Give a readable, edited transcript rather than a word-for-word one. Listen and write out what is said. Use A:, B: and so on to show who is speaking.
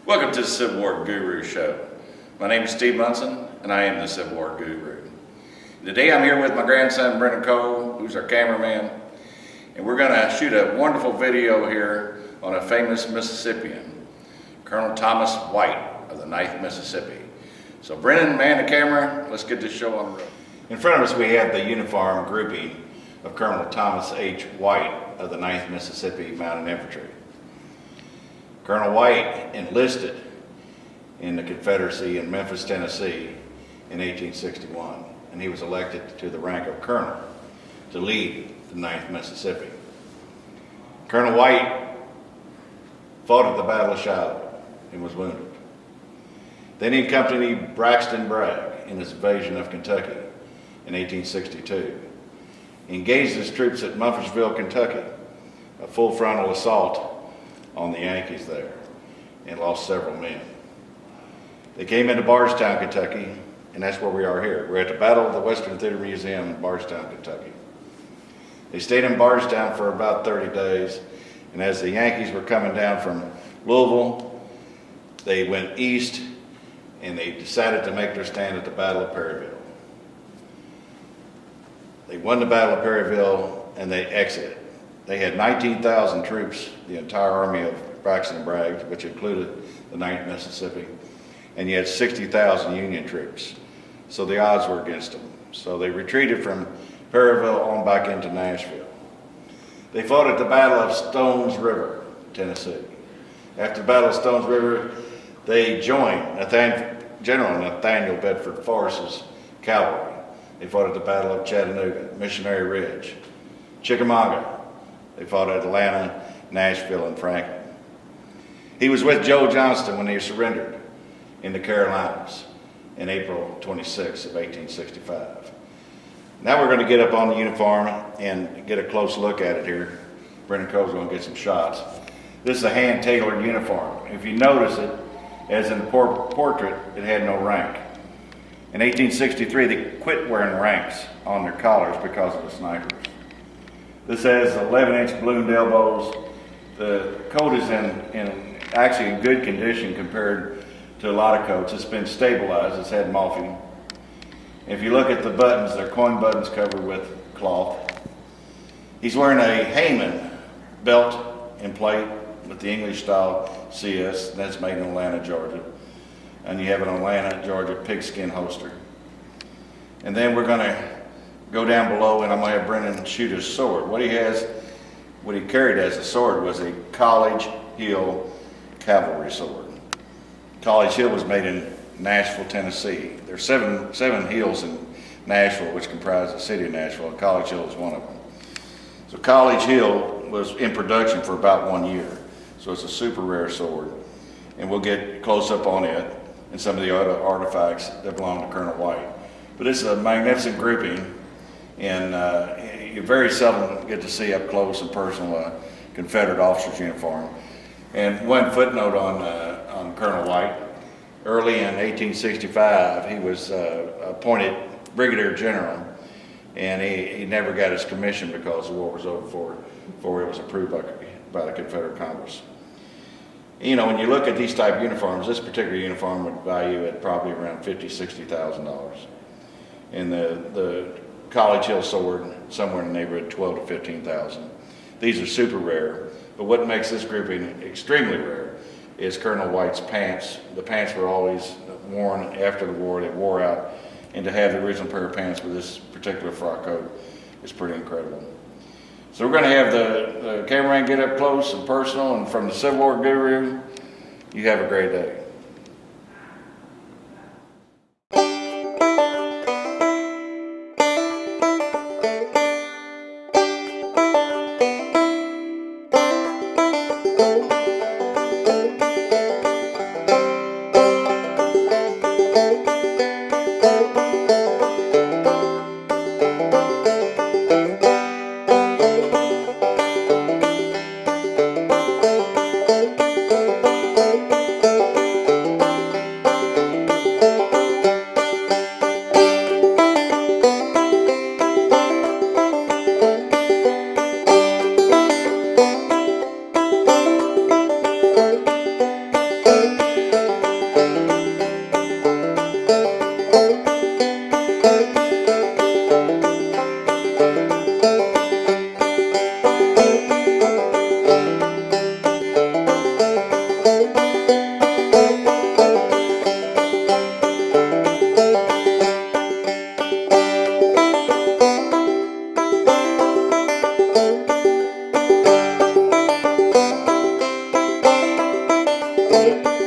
A: Welcome to the Civil War Guru Show. My name is Stevemnsn, and I am the Civil War Guru. Today I'm here with my grandson, Brendan Cole, who's our cameraman, and we're going to shoot a wonderful video here on a famous Mississippian, Colonel Thomas White of the 9th Mississippi. So Brendan, man the camera, let's get this show on the road. In front of us we have the uniform grouping of Colonel Thomas H. White of the 9th Mississippi Mounted Infantry. Colonel White enlisted in the Confederacy in Memphis, Tennessee in 1861, and he was elected to the rank of colonel to lead the 9th Mississippi. Colonel White fought at the Battle of Shiloh and was wounded. Then he accompanied Braxton Bragg in his invasion of Kentucky in 1862. He engaged his troops at Mumfordsville, Kentucky, a full frontal assault on the Yankees there, and lost several men. They came into Bardstown, Kentucky, and that's where we are here. We're at the Battle of the Western Theater Museum in Bardstown, Kentucky. They stayed in Bardstown for about 30 days, and as the Yankees were coming down from Louisville, they went east, and they decided to make their stand at the Battle of Perryville. They won the Battle of Perryville, and they exited. They had 19,000 troops, the entire army of Braxton and Bragg, which included the 9th Mississippi, and you had 60,000 Union troops. So the odds were against them. So they retreated from Perryville on back into Nashville. They fought at the Battle of Stones River, Tennessee. After the Battle of Stones River, they joined General Nathaniel Bedford Forrest's cavalry. They fought at the Battle of Chattanooga, Missionary Ridge, Chickamauga. They fought at Atlanta, Nashville, and Franklin. He was with Joe Johnston when he surrendered in the Carolinas in April 26 of 1865. Now we're going to get up on the uniform and get a close look at it here. Brendan Cole's going to get some shots. This is a hand-tailored uniform. If you notice it, as in the portrait, it had no rank. In 1863, they quit wearing ranks on their collars because of the snipers. This has 11-inch ballooned elbows. The coat is actually in good condition compared to a lot of coats. It's been stabilized. It's had moffing. If you look at the buttons, they're coin buttons covered with cloth. He's wearing a Heyman belt and plate with the English style CS. That's made in Atlanta, Georgia. And you have an Atlanta, Georgia pigskin holster. And then we're going to go down below, and I'm going to have Brendan shoot his sword. What he carried as a sword was a College Hill cavalry sword. College Hill was made in Nashville, Tennessee. There's seven hills in Nashville, which comprise the city of Nashville, and College Hill is one of them. So College Hill was in production for about 1 year. So it's a super rare sword. And we'll get close up on it and some of the other artifacts that belong to Colonel White. But it's a magnificent grouping. And you very seldom get to see up close and personal a Confederate officer's uniform. And one footnote on Colonel White: early in 1865, he was appointed brigadier general, and he never got his commission because the war was over before it was approved by the Confederate Congress. You know, when you look at these type of uniforms, this particular uniform would value at probably around $50,000, $60,000. And the College Hill sword, somewhere in the neighborhood of $12,000 to $15,000. These are super rare, but what makes this grouping extremely rare is Colonel White's pants. The pants were always worn after the war. They wore out, and to have the original pair of pants with this particular frock coat is pretty incredible. So we're going to have the cameraman get up close and personal, and from the Civil War Guru, you have a great day.
B: Thank you.